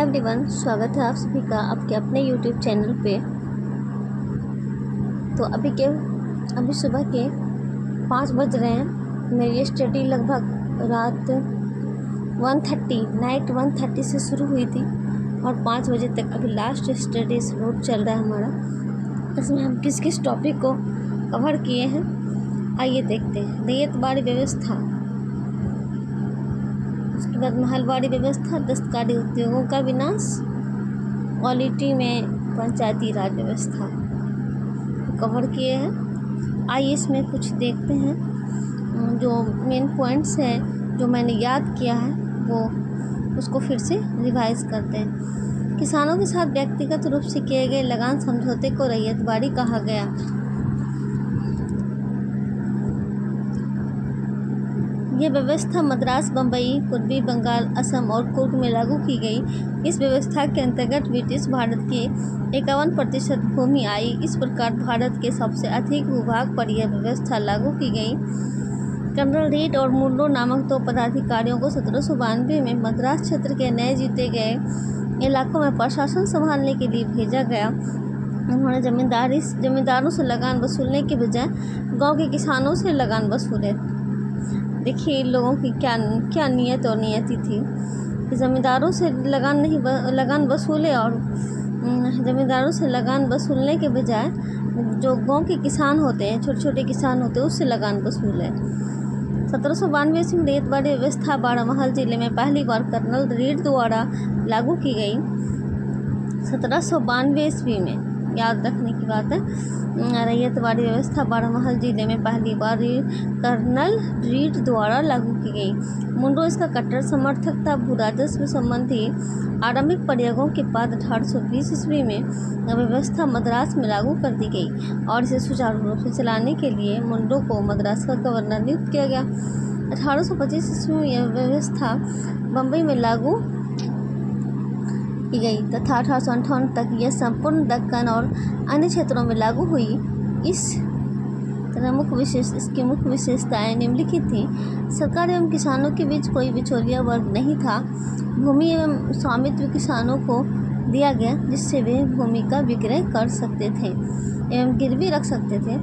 Everyone, स्वागत है आप सभी का आपके अपने यूट्यूब चैनल पे। तो अभी सुबह के 5 बज रहे हैं। मेरी स्टडी लगभग रात 1:30 से शुरू हुई थी और 5 बजे तक अभी लास्ट स्टडी स्लोट चल रहा है हमारा। इसमें हम किस किस टॉपिक को कवर किए हैं आइए देखते हैं। रैयतवाड़ी व्यवस्था, उसके बाद महलवाड़ी व्यवस्था, दस्तकारी उद्योगों का विनाश, पॉलिटी में पंचायती राज व्यवस्था कवर किए हैं। आइए इसमें कुछ देखते हैं। जो मेन पॉइंट्स हैं जो मैंने याद किया है वो उसको फिर से रिवाइज करते हैं। किसानों के साथ व्यक्तिगत रूप से किए गए लगान समझौते को रैयतवाड़ी कहा गया। यह व्यवस्था मद्रास, बम्बई, पूर्वी बंगाल, असम और कुर्ग में लागू की गई। इस व्यवस्था के अंतर्गत ब्रिटिश भारत की 51% भूमि आई। इस प्रकार भारत के सबसे अधिक भूभाग पर यह व्यवस्था लागू की गई। कर्नल रीड और मुंडो नामक 2 पदाधिकारियों को 1792 में मद्रास क्षेत्र के नए जीते गए इलाकों में प्रशासन संभालने के लिए भेजा गया। उन्होंने जमींदारों से लगान वसूलने के बजाय गाँव के किसानों से लगान वसूले। देखिए इन लोगों की क्या नियत और नियति थी कि ज़मींदारों से लगान वसूले और ज़मींदारों से लगान वसूलने के बजाय जो गांव के किसान होते हैं, छोटे छोटे किसान होते हैं, उससे लगान वसूले। 1792 में रैयतवाड़ी व्यवस्था बारामहल जिले में पहली बार कर्नल रीड द्वारा लागू की गई। 1792 ईस्वी में, याद रखने की बात है, रैयतवाड़ी व्यवस्था बारामहल जिले में पहली बार कर्नल रीड द्वारा लागू की गई। मुंडो इसका कट्टर समर्थक था। भू राजस्व संबंधी आरंभिक प्रयोगों के बाद 1820 ईस्वी में व्यवस्था मद्रास में लागू कर दी गई और इसे सुचारू रूप से चलाने के लिए मुंडो को मद्रास का गवर्नर नियुक्त किया गया। 1825 ईस्वी में यह व्यवस्था बम्बई में लागू की गई तथा 1858 तक यह संपूर्ण दक्कन और अन्य क्षेत्रों में लागू हुई। इसकी मुख्य विशेषताएं निम्नलिखित थी। सरकार एवं किसानों के बीच कोई बिचौलिया वर्ग नहीं था। भूमि एवं स्वामित्व किसानों को दिया गया जिससे वे भूमि का विक्रय कर सकते थे एवं गिरवी रख सकते थे।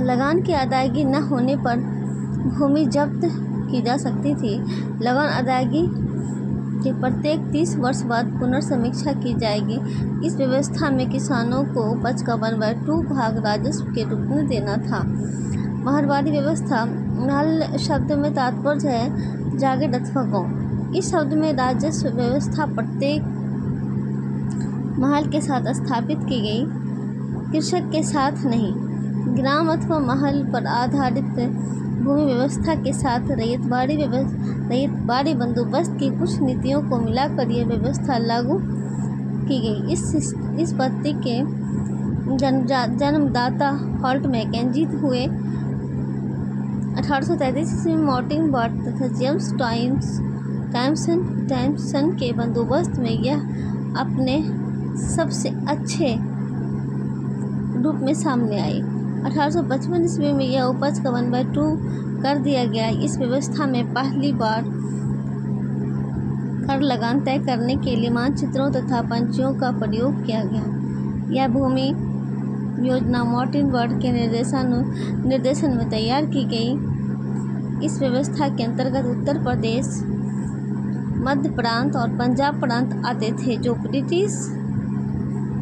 लगान की अदायगी न होने पर भूमि जब्त की जा सकती थी। लगान अदायगी के प्रत्येक 30 वर्ष बाद पुनर्समीक्षा की जाएगी। इस व्यवस्था में किसानों को उपज का 1/2 भाग राजस्व के रूप में देना था। महलवाड़ी व्यवस्था, महल शब्द में तात्पर्य है जागीर अथवा गांव। इस शब्द में राजस्व व्यवस्था प्रत्येक महल के साथ स्थापित की गई, कृषक के साथ नहीं। ग्राम अथवा महल पर आधारित भूमि व्यवस्था के साथ रैयतवाड़ी बंदोबस्त की कुछ नीतियों को मिलाकर यह व्यवस्था लागू की गई। इस पद्धति के जन्मदाता हॉल्ट मैकेंजी हुए। 1833 ईस्वी में मार्टिन बट तथा जेम्स टाइमसन के बंदोबस्त में यह अपने सबसे अच्छे रूप में सामने आई। 1855 ईस्वी में यह उपज का 1/2 कर दिया गया। इस व्यवस्था में पहली बार कर लगान तय करने के लिए मानचित्रों तथा पंक्तियों का प्रयोग किया गया। यह भूमि योजना मार्टिन बट के निर्देशन में तैयार की गई। इस व्यवस्था के अंतर्गत उत्तर प्रदेश, मध्य प्रांत और पंजाब प्रांत आते थे जो ब्रिटिश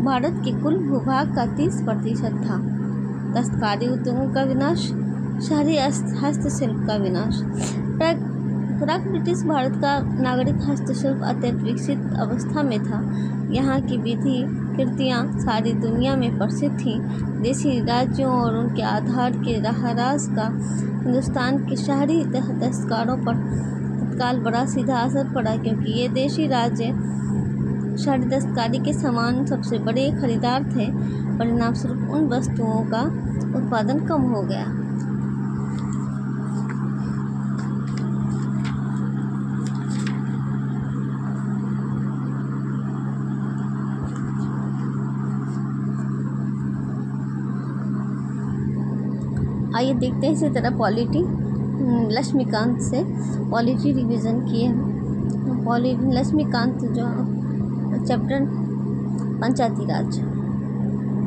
भारत के कुल भूभाग का 30% था। दस्तकारी उद्योगों का विनाश, शहरी हस्तशिल्प का विनाश। प्राक ब्रिटिश भारत का नागरिक हस्तशिल्प अत्यंत विकसित अवस्था में था। यहाँ की विधि कृतियाँ सारी दुनिया में प्रसिद्ध थीं। देशी राज्यों और उनके आधार के राज का हिंदुस्तान के शहरी दस्तकारों पर तत्काल बड़ा सीधा असर पड़ा, क्योंकि ये देशी राज्य शहरी दस्तकारी के सामान सबसे बड़े खरीदार थे। परिणाम स्वरूप उन वस्तुओं का उत्पादन कम हो गया। आइए देखते हैं इसी तरह पॉलिटी लक्ष्मीकांत से पॉलिटी रिवीजन किए हैं। लक्ष्मीकांत जो चैप्टर पंचायती राज।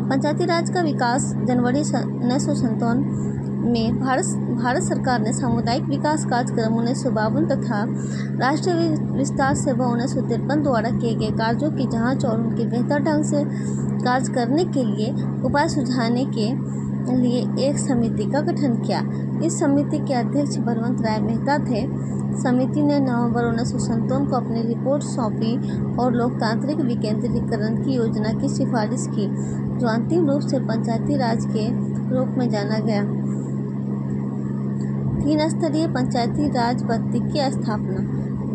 पंचायती राज का विकास जनवरी 1957 में भारत सरकार ने सामुदायिक विकास कार्यक्रम 1952 तथा राष्ट्रीय विस्तार सेवा 1953 द्वारा किए गए कार्यों की जांच और उनके बेहतर ढंग से कार्य करने के लिए उपाय सुझाने के लिए एक समिति का गठन किया। इस समिति के अध्यक्ष बलवंत राय मेहता थे। समिति ने नवंबर 1957 को अपनी रिपोर्ट सौंपी और लोकतांत्रिक विकेंद्रीकरण की योजना की सिफारिश की, जो अंतिम रूप से पंचायती राज के रूप में जाना गया। 3 स्तरीय पंचायती राज पद्धति की स्थापना।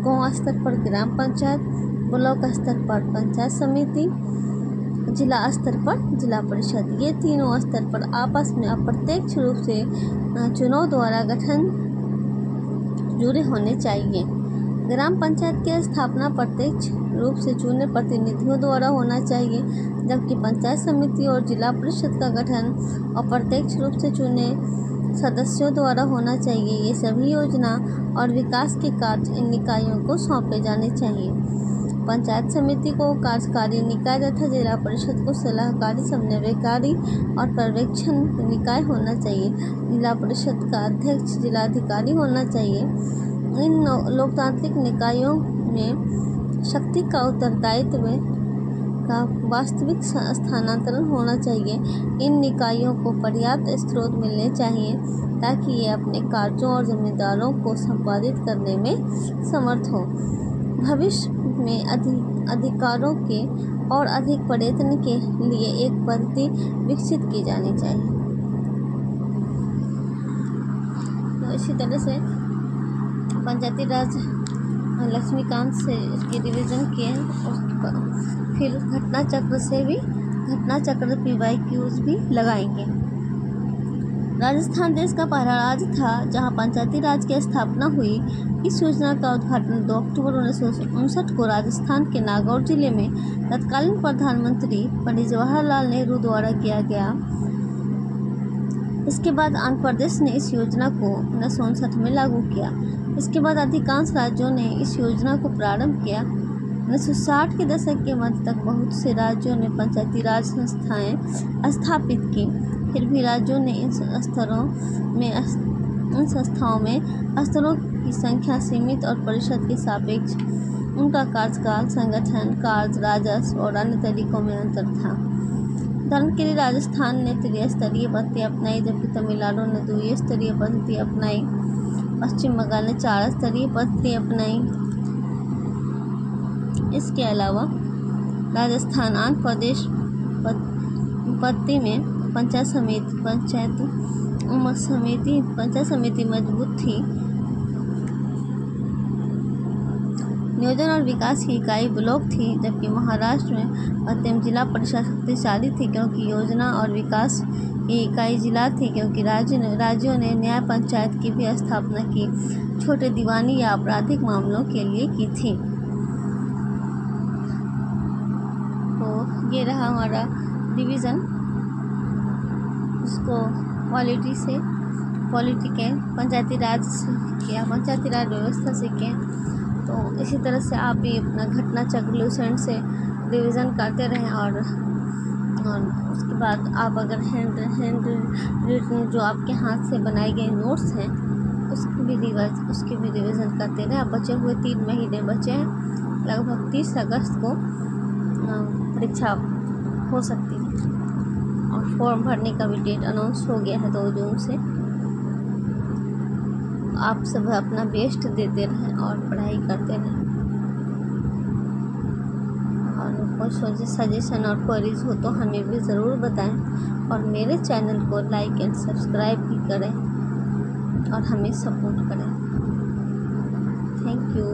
गांव स्तर पर ग्राम पंचायत, ब्लॉक स्तर पर पंचायत समिति, जिला स्तर पर जिला परिषद। ये तीनों स्तर पर आपस में अप्रत्यक्ष रूप से चुनाव द्वारा गठन जुड़े होने चाहिए। ग्राम पंचायत की स्थापना प्रत्यक्ष रूप से चुने प्रतिनिधियों द्वारा होना चाहिए, जबकि पंचायत समिति और जिला परिषद का गठन अप्रत्यक्ष रूप से चुने सदस्यों द्वारा होना चाहिए। ये सभी योजना और विकास के कार्य इन निकायों को सौंपे जाने चाहिए। पंचायत समिति को कार्यकारी निकाय तथा जिला परिषद को सलाहकारी, समन्वयकारी और पर्यवेक्षण निकाय होना चाहिए। जिला परिषद का अध्यक्ष जिलाधिकारी होना चाहिए। इन लोकतांत्रिक निकायों में शक्ति का उत्तरदायित्व का वास्तविक स्थानांतरण होना चाहिए। इन निकायों को पर्याप्त स्रोत मिलने चाहिए ताकि ये अपने कार्यों और जिम्मेदारियों को संपादित करने में समर्थ हो। भविष्य में अधिकारों के और अधिक प्रयत्न के लिए एक पद्धति विकसित की जानी चाहिए। तो इसी तरह से पंचायती राज लक्ष्मीकांत से इसकी रिवीजन किए हैं। फिर घटना चक्र PYQs भी लगाएंगे। राजस्थान देश का पहला राज्य था जहां पंचायती राज की स्थापना हुई। इस योजना का उद्घाटन 2 अक्टूबर 1959 को राजस्थान के नागौर जिले में तत्कालीन प्रधानमंत्री पंडित जवाहरलाल नेहरू द्वारा किया गया। इसके बाद आंध्र प्रदेश ने इस योजना को 1959 में लागू किया। इसके बाद अधिकांश राज्यों ने इस योजना को प्रारंभ किया। 1960 के दशक के मध्य तक बहुत से राज्यों ने पंचायती राज संस्थाएं स्थापित की। फिर भी राज्यों ने इन संस्थाओं में स्तरों की संख्या सीमित और परिषद के सापेक्ष उनका कार्यकाल, संगठन, कार्य, राजस्व और अन्य तरीकों में अंतर था। उदाहरण के लिए राजस्थान ने त्रिस्तरीय पद्धति अपनाई, जबकि तमिलनाडु ने 2 स्तरीय पद्धति अपनाई। पश्चिम बंगाल ने 4 स्तरीय पद्धति अपनाई। इसके अलावा राजस्थान आंध्र प्रदेश पद्धति में पंचायत समिति मजबूत थी। नियोजन और विकास की इकाई ब्लॉक थी, जबकि महाराष्ट्र में मध्यम जिला परिषद शक्तिशाली थी क्योंकि योजना और विकास की इकाई जिला थी, क्योंकि राज्यों ने न्याय पंचायत की भी स्थापना की, छोटे दीवानी या आपराधिक मामलों के लिए की थी। तो ये रहा हमारा डिवीज़न, उसको पंचायती राज व्यवस्था सीखें। तो इसी तरह से आप भी अपना घटना चक्र लूसेंट से रिवीजन करते रहें और उसके बाद आप अगर हैंड रिटन जो आपके हाथ से बनाए गए नोट्स हैं उसकी भी रिवीजन करते रहें। अब बचे हुए 3 महीने बचे हैं, लगभग 30 अगस्त को परीक्षा हो सकती है और फॉर्म भरने का भी डेट अनाउंस हो गया है 2 जून से। आप सब अपना बेस्ट देते रहें और पढ़ाई करते रहें, और कोई सजेशन और क्वेरीज हो तो हमें भी ज़रूर बताएं और मेरे चैनल को लाइक एंड सब्सक्राइब भी करें और हमें सपोर्ट करें। Thank you.